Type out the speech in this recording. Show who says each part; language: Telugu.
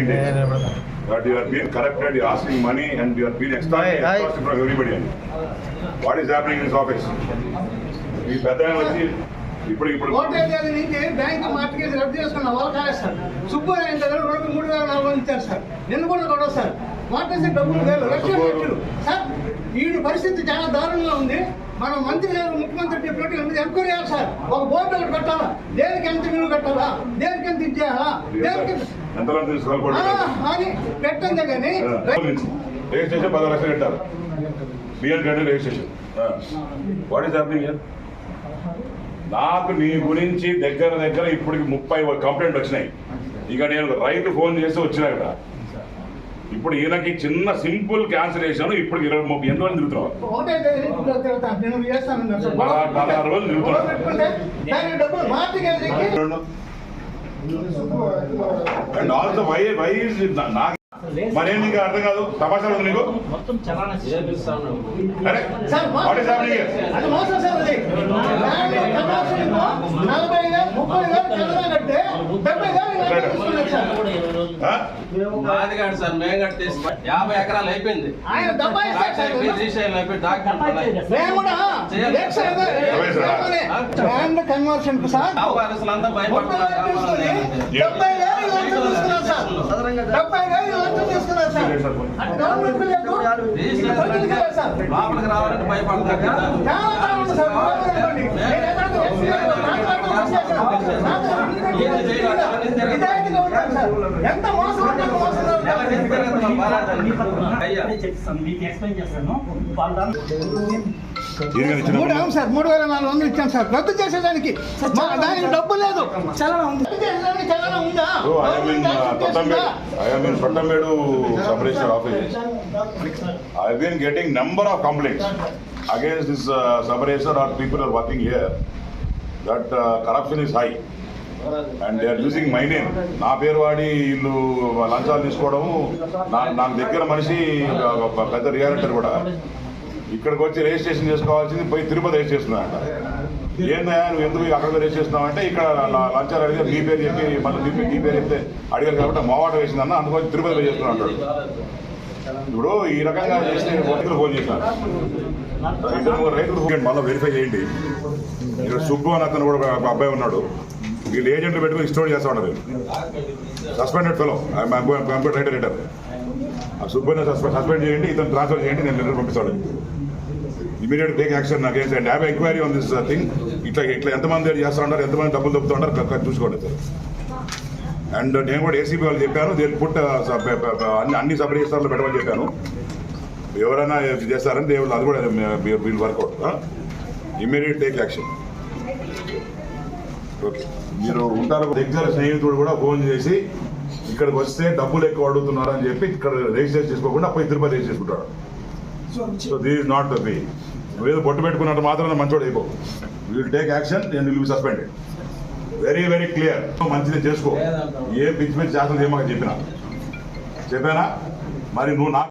Speaker 1: that you are being corrupted, you are asking money and you are being extorted from everybody. What is happening in his office? ఈ పెద్ద వచ్చి ఇప్పుడు
Speaker 2: బ్యాంక్ మార్కెట్ రద్దు చేసుకున్న వాళ్ళు కాదు సార్. సుబ్బయ్య దగ్గర 3,400 ఇచ్చారు సార్. నిన్ను కూడా కొడవు సార్. మార్కెట్ డబ్బులు లక్షలు సార్. ఈ పరిస్థితి చాలా దారుణంగా ఉంది. మన మంత్రి గారు ముఖ్యమంత్రి చెప్పినట్టు ఎంక్వైరీ చేయాలి సార్. ఒక బోర్డు ఒకటి పెట్టాలా, దేనికి ఎంత విలువ పెట్టాలా, దేనికి ఎంత ఇచ్చేయాలా, దేనికి అని పెట్టండి. కానీ
Speaker 1: రిజిస్ట్రేషన్ 10 లక్షలు పెట్టారు. బిఎన్ గడ్డ registration. What is happening here? నాకు నీ గురించి దగ్గర ఇప్పటికి 30 కంప్లైంట్ వచ్చినాయి. ఇక నేను రైతు ఫోన్ చేసి వచ్చినా కదా. ఇప్పుడు ఈయనకి చిన్న సింపుల్ క్యాన్సిలేషన్ ఇప్పుడు 20-30 ఎన్ని రోజులు తిరుగుతున్నావు? 16 రోజులు తిరుగుతున్నావు. అండ్ ఆల్సో వై ఇస్ నాకు మరేం నీకు అర్థం కాదు. తమాషా ఉంది నీకు. అరే వాట్ ఈస్ హ్యాపెనింగ్ హియర్?
Speaker 3: నాది కాదు సార్, మేము కట్టి 50 ఎకరాలు అయిపోయింది.
Speaker 2: కన్వర్షన్
Speaker 3: అంతా భయపడుతున్నారు. లోపలికి రావాలని భయపడతారు.
Speaker 2: సార్ 3,400 ఇచ్చాను సార్. రద్దు చేసేదానికి దానికి డబ్బు లేదు.
Speaker 1: I am in Pattambedu sub-registrar office. I have been getting number of complaints against this sub-registrar or people are working here that corruption is high and they are using my name. నా పేరు వాడి వీళ్ళు లంచాలు తీసుకోవడము. నాకు దగ్గర మనిషి పెద్ద రియాలిటర్ కూడా ఇక్కడికి వచ్చి రిజిస్ట్రేషన్ చేసుకోవాల్సింది పోయి తిరుపతి రిజిస్టర్ చేసుకున్నాడంట. ఏందా నువ్వు ఎందుకు అక్కడ రిజిస్టర్ చేస్తున్నావు అంటే ఇక్కడ లంచాలు అడిగారు, నీ పేరు చెప్పి మళ్ళీ నీ పేరు చెప్తే అడిగారు కాబట్టి మావాట వేసిందన్న అందుకోసం తిరుపతి చేస్తున్నాడు అంటాడు. ఇప్పుడు ఈ రకంగా చేస్తే రైతులు ఫోన్ చేశారు. రైతులు మళ్ళీ వెరిఫై చేయండి. ఇక్కడ సుబ్బు అని అతను కూడా ఒక అబ్బాయి ఉన్నాడు. వీళ్ళు ఏజెంట్లు పెట్టుకుని స్టోర్ చేస్తా ఉంటారు. Suspended fellow computer writer. ఆ సుబ్బుని సస్పెండ్ చేయండి, ఇతను ట్రాన్స్ఫర్ చేయండి, నేను లెటర్ పంపిస్తాడు. Immediate take action against and have enquiry on this thing. ఇట్లా ఎంతమంది చేస్తూ ఉంటారు, ఎంతమంది డబ్బులు దొబ్బుతూ ఉంటారు చూసుకోండి సార్. అండ్ నేను కూడా ఏసీబీ వాళ్ళు చెప్పాను, దీన్ని పుట్ అన్ని సబ్ రిజిస్టర్లు పెట్టమని చెప్పాను. ఎవరైనా చేస్తారని దేవుళ్ళు అది కూడా వీళ్ళు workout. Immediate take action. Okay, మీరు ఉంటారు. దగ్గర స్నేహితుడు కూడా ఫోన్ చేసి ఇక్కడికి వస్తే డబ్బులు ఎక్కువ అడుగుతున్నారు అని చెప్పి ఇక్కడ రిజిస్టర్ చేసుకోకుండా పోయి తిరుపతి రిజిస్టర్ చేసుకుంటాడు. So this is not the way. నువ్వేదో బొట్టు పెట్టుకున్నట్టు మాత్రం మంచోడు అయిపో. Will take action and will be suspended. Very very clear. మంచిది చేసుకో. ఏ పిచ్చి పిచ్చి చేస్తుంది ఏమో చెప్పానా మరి నువ్వు నాకు